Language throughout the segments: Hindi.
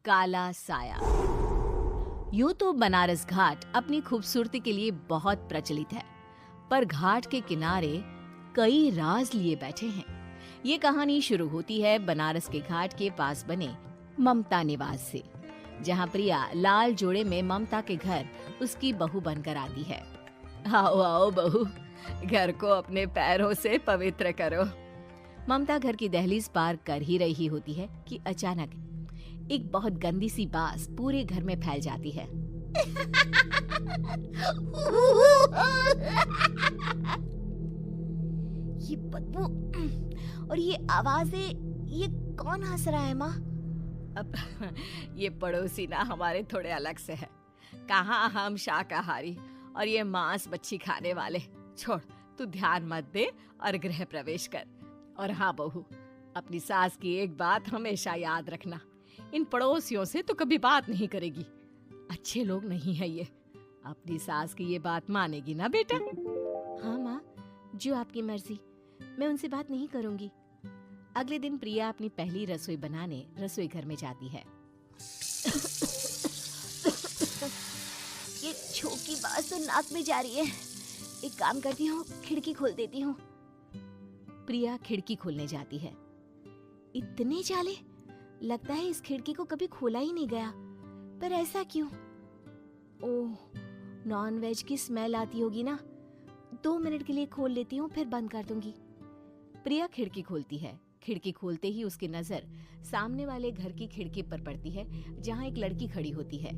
काला साया। यूं तो बनारस घाट अपनी खूबसूरती के लिए बहुत प्रचलित है, पर घाट के किनारे कई राज लिए बैठे हैं। ये कहानी शुरू होती है बनारस के घाट के पास बने ममता निवास से, जहां प्रिया लाल जोड़े में ममता के घर उसकी बहू बनकर आती है। आओ आओ बहू, घर को अपने पैरों से पवित्र करो। ममता घर की दहलीज पार कर ही रही होती है कि अचानक एक बहुत गंदी सी बास पूरे घर में फैल जाती है। ये बदबू और ये आवाजें, ये कौन हंस रहा है माँ? अब ये पड़ोसी ना हमारे थोड़े अलग से है। कहाँ हम शाकाहारी और ये मांस मच्छी खाने वाले। छोड़, तू ध्यान मत दे और गृह प्रवेश कर। और हाँ बहू, अपनी सास की एक बात हमेशा याद रखना, इन पड़ोसियों से तो कभी बात नहीं करेगी। अच्छे लोग नहीं है ये। अपनी सास की ये बात मानेगी ना बेटा? हाँ माँ, जो आपकी मर्जी, मैं उनसे बात नहीं करूंगी। अगले दिन प्रिया अपनी पहली रसोई बनाने रसोई घर में जाती है। ये छोटी बात तो नाक में जा रही है। एक काम करती हूँ, खिड़की खोल देती हूँ। प्रिया खिड़की खोलने जाती है। इतने जाले, लगता है इस खिड़की को कभी खोला ही नहीं गया। पर ऐसा क्यों? ओह, नॉन वेज की स्मेल आती होगी ना। 2 मिनट के लिए खोल लेती हूँ, फिर बंद कर दूंगी। प्रिया खिड़की खोलती है। खिड़की खोलते ही उसकी नजर सामने वाले घर की खिड़की पर पड़ती है, जहाँ एक लड़की खड़ी होती है।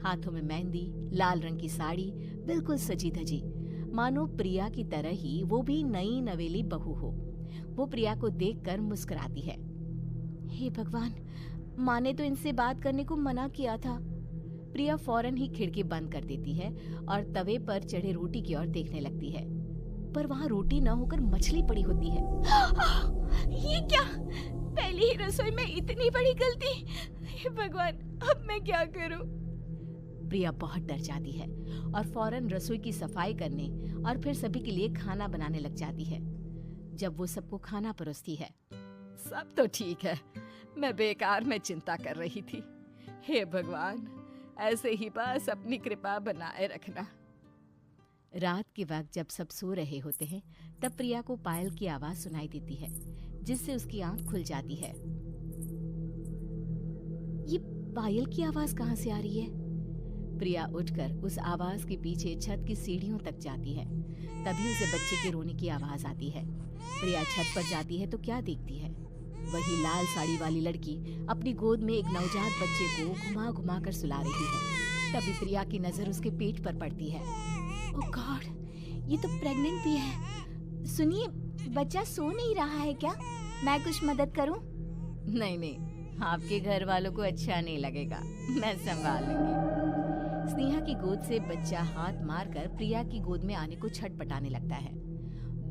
हाथों में मेहंदी, लाल रंग की साड़ी, बिल्कुल सजी धजी, मानो प्रिया की तरह ही वो भी नई नवेली बहू हो। वो प्रिया को देखकर मुस्कुराती है। हे भगवान, माँ ने तो इनसे बात करने को मना किया था। प्रिया फौरन ही खिड़की बंद कर देती है और तवे पर चढ़े रोटी की ओर देखने लगती है, पर वहाँ रोटी न होकर मछली पड़ी होती है। ये क्या? पहली ही रसोई में इतनी बड़ी गलती! हे भगवान, अब मैं क्या करूं? प्रिया बहुत डर जाती है और फौरन रसोई की सफाई करने और फिर सभी के लिए खाना बनाने लग जाती है। जब वो सबको खाना परोसती है, सब तो ठीक है, मैं बेकार में चिंता कर रही थी। हे भगवान, ऐसे ही बस अपनी कृपा बनाए रखना। रात के वक्त जब सब सो रहे होते हैं, तब प्रिया को पायल की आवाज सुनाई देती है, जिससे उसकी आंख खुल जाती है। ये पायल की आवाज कहाँ से आ रही है? प्रिया उठकर उस आवाज के पीछे छत की सीढ़ियों तक जाती है। तभी उसे बच्चे के रोने की आवाज आती है। प्रिया छत पर जाती है तो क्या देखती है? वही लाल साड़ी वाली लड़की अपनी गोद में एक नवजात बच्चे को घुमा घुमा कर सुला रही है। तभी प्रिया की नजर उसके पेट पर पड़ती है। ओह गॉड, ये तो प्रेग्नेंट भी है। सुनिए, बच्चा सो नहीं रहा है क्या? मैं कुछ मदद करूं? नहीं नहीं, आपके घर वालों को अच्छा नहीं लगेगा, मैं संभाल लूंगी। स्नेहा की गोद से बच्चा हाथ मारकर प्रिया की गोद में आने को छटपटाने लगता है।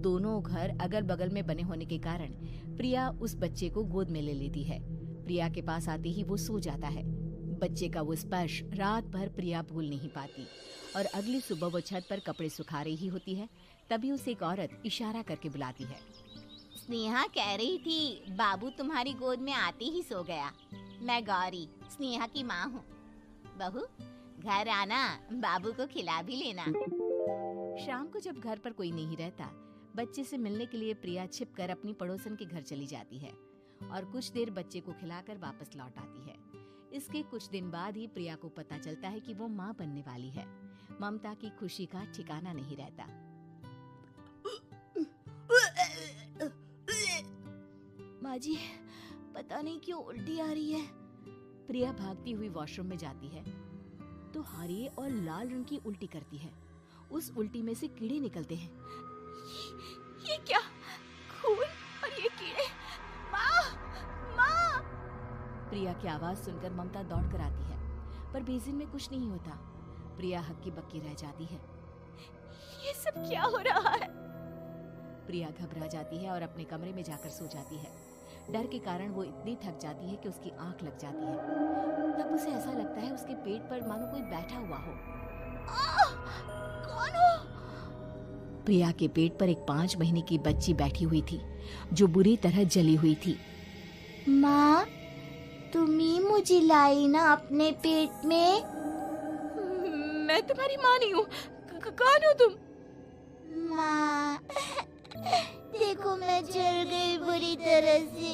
दोनों घर अगल बगल में बने होने के कारण प्रिया उस बच्चे को गोद में ले लेती है। प्रिया के पास आते ही वो सो जाता है। बच्चे का वो स्पर्श रात भर प्रिया भूल नहीं पाती और अगली सुबह वो छत पर कपड़े सुखा रही होती है। तभी उसे एक औरत इशारा करके बुलाती है। स्नेहा कह रही थी बाबू तुम्हारी गोद में आते ही सो गया। मैं गौरी, स्नेहा की माँ हूँ। बहू, घर आना, बाबू को खिला भी लेना। शाम को जब घर पर कोई नहीं रहता, बच्चे से मिलने के लिए प्रिया छिपकर अपनी पड़ोसन के घर चली जाती है और कुछ देर बच्चे को खिलाकर वापस लौट आती है। इसके कुछ दिन बाद ही प्रिया को पता चलता है कि वो माँ बनने वाली है। ममता की खुशी का ठिकाना नहीं रहता। माँ जी, पता नहीं क्यों उल्टी आ रही है। प्रिया भागती हुई वॉशरूम में जाती है तो हरे और लाल रंग की उल्टी करती है। उस उल्टी में से कीड़े निकलते हैं। ये क्या? खून और ये कीड़े! माँ! माँ! प्रिया की आवाज सुनकर ममता दौड़ कर आती है, पर बेसिन में कुछ नहीं होता। प्रिया हक्की बक्की रह जाती है। ये सब क्या हो रहा है? प्रिया घबरा जाती है और अपने कमरे में जाकर सो जाती है। डर के कारण वो इतनी थक जाती है कि उसकी आंख लग जाती है। तब उसे ऐसा लगता है उसके पेट पर मानो कोई बैठा हुआ हो। कौन हो? प्रिया के पेट पर एक 5 महीने की बच्ची बैठी हुई थी, जो बुरी तरह जली हुई थी। माँ, तुम ही मुझे लाई ना अपने पेट में। मैं तुम्हारी माँ नहीं हूँ। कौन हो तुम? माँ, देखो मैं जल गई बुरी तरह से।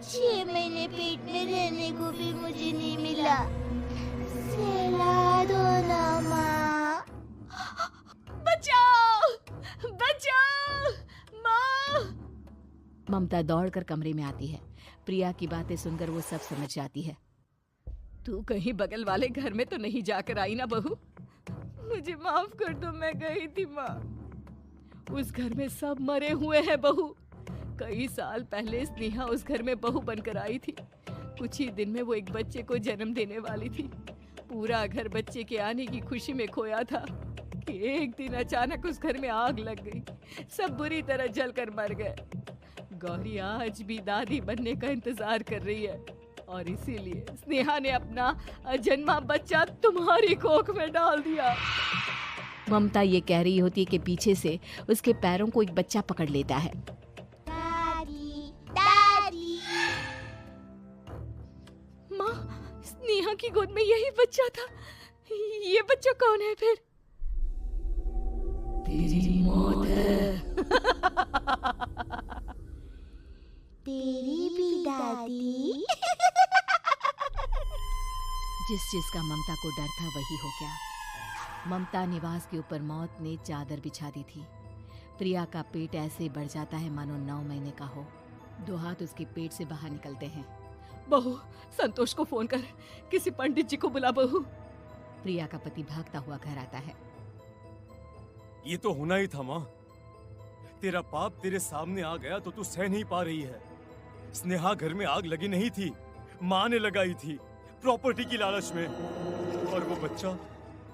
6 महीने पेट में रहने को भी मुझे नहीं मिला। सहला दो ना माँ। बचाओ, बचाओ, माँ। ममता दौड़कर कमरे में आती है। प्रिया की बातें सुनकर वो सब समझ जाती है। तू कहीं बगल वाले घर में तो नहीं जाकर आई ना बहू? मुझे माफ कर दो, मैं गई थी माँ। उस घर में सब मरे हुए हैं बहू। कई साल पहले स्नेहा उस घर में बहू बनकर आई थी। कुछ ही दिन में वो एक बच्चे को जन्म देने वाली थी। पूरा घर बच्चे के आने की खुशी में खोया था कि एक दिन अचानक उस घर में आग लग गई। सब बुरी तरह जलकर मर गए। गौरी आज भी दादी बनने का इंतजार कर रही है और इसीलिए स्नेहा ने अपना अजन्मा बच्चा तुम्हारी कोख में डाल दिया। ममता ये कह रही होती है कि पीछे से उसके पैरों को एक बच्चा पकड़ लेता है। दादी, दादी। माँ, स्नेहा की गोद में यही बच्चा था। ये बच्चा कौन है फिर? तेरी मौत है। तेरी भी दादी। जिस चीज का ममता को डर था वही हो गया। ममता निवास के ऊपर मौत ने चादर बिछा दी थी। प्रिया का पेट ऐसे बढ़ जाता है मानो 9 महीने का हो। 2 हाथ उसके पेट से बाहर निकलते हैं। बहू, संतोष को फोन कर, किसी पंडित जी को बुला बहू। प्रिया का पति भागता हुआ घर आता है। ये तो होना ही था माँ। तेरा पाप तेरे सामने आ गया तो तू सह नहीं पा रही है। स्नेहा घर में आग लगी नहीं थी, माँ ने लगाई थी, प्रॉपर्टी की लालच में। और वो बच्चा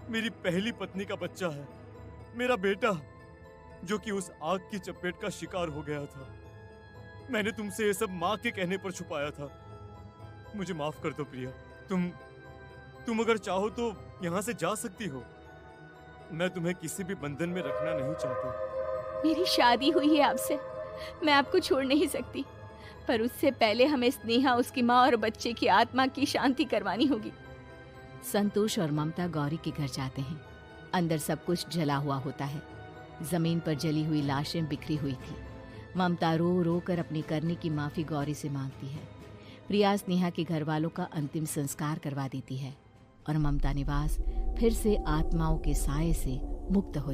मेरी पहली पत्नी का बच्चा है, मेरा बेटा, जो कि उस आग की चपेट का शिकार हो गया था। मैंने तुमसे ये सब माँ के कहने पर छुपाया था। मुझे माफ कर दो प्रिया। तुम अगर चाहो तो यहाँ से जा सकती हो। मैं तुम्हें किसी भी बंधन में रखना नहीं चाहता। मेरी शादी हुई है आपसे, मैं आपको छोड़ नहीं सकती, पर उससे पहले हमें स्नेहा, उसकी माँ और बच्चे की आत्मा की शांति करवानी होगी। संतोष और ममता गौरी के घर जाते हैं। अंदर सब कुछ जला हुआ होता है। जमीन पर जली हुई लाशें बिखरी हुई थी। ममता रो रो कर अपनी करने की माफी गौरी से मांगती है। प्रिया स्नेहा के घर वालों का अंतिम संस्कार करवा देती है और ममता निवास फिर से आत्माओं के साए से मुक्त हो